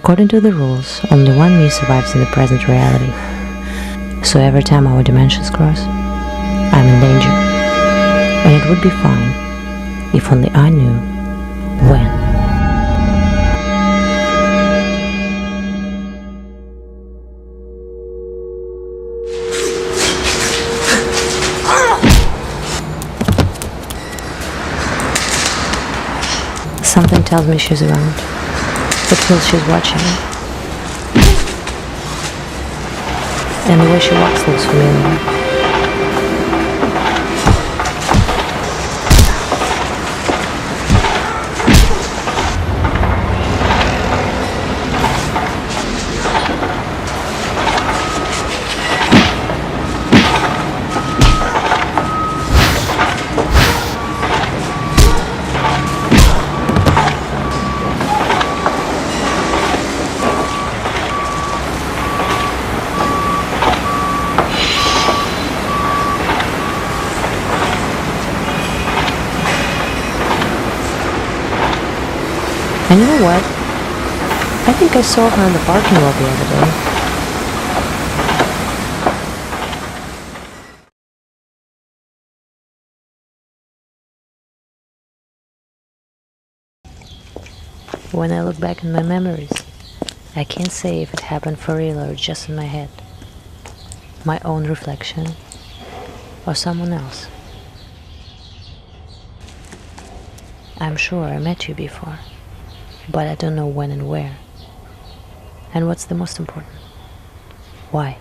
According to the rules, only one me survives in the present reality. So every time our dimensions cross, I'm in danger. And it would be fine if only I knew when. Something tells me she's around. It feels she's watching me. And the way she walks looks familiar. And you know what? I think I saw her in the parking lot the other day. When I look back in my memories, I can't say if it happened for real or just in my head. My own reflection, or someone else. I'm sure I met you before. But I don't know when and where. And what's the most important? Why?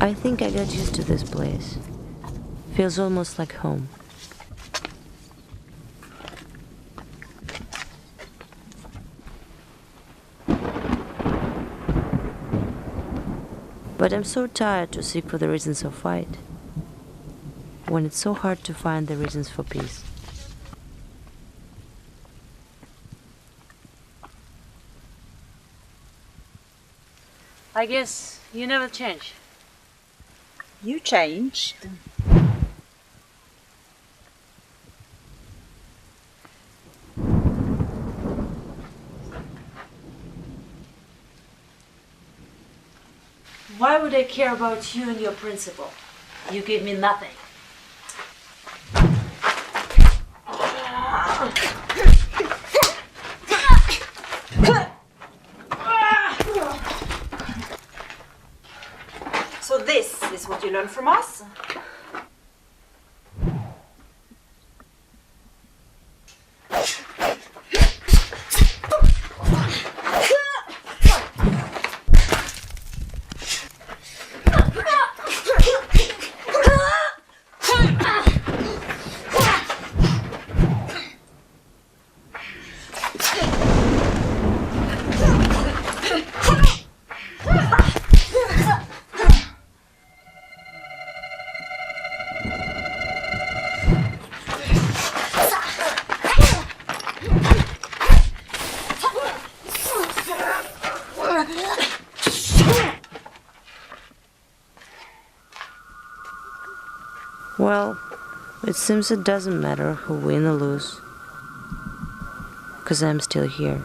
I think I got used to this place. Feels almost like home. But I'm so tired to seek for the reasons of fight, when it's so hard to find the reasons for peace. I guess you never change. You changed. Why would I care about you and your principle? You gave me nothing. So this is what you learned from us? Well, it seems it doesn't matter who win or lose, 'cause I'm still here.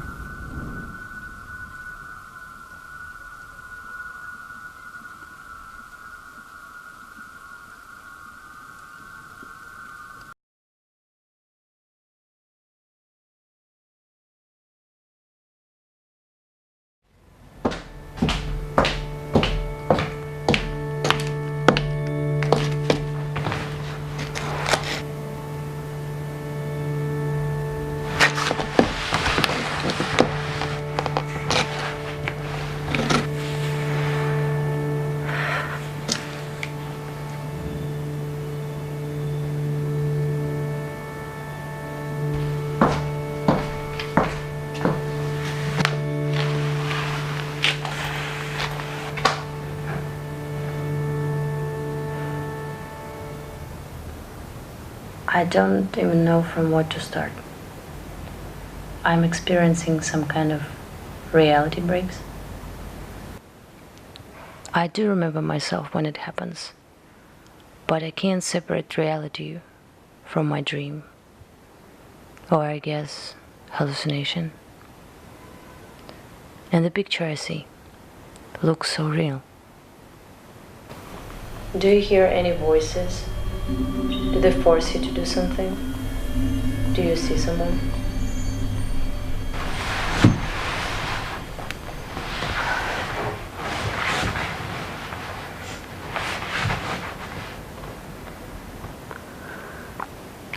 I don't even know from what to start. I'm experiencing some kind of reality breaks. I do remember myself when it happens, but I can't separate reality from my dream, or I guess hallucination. And the picture I see looks so real. Do you hear any voices? Do they force you to do something? Do you see someone?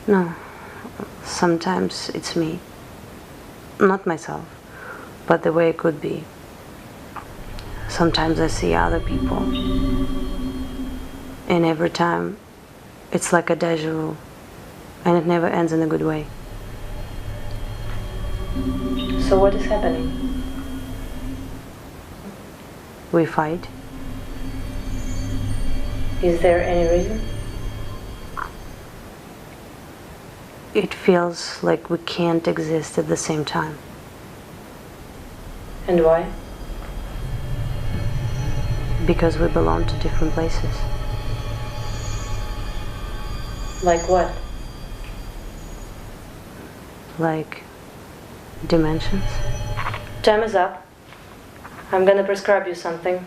No, sometimes it's me. Not myself, but the way it could be. Sometimes I see other people, and every time it's like a deja vu, and it never ends in a good way. So what is happening? We fight. Is there any reason? It feels like we can't exist at the same time. And why? Because we belong to different places. Like what? Like dimensions. Time is up. I'm gonna prescribe you something.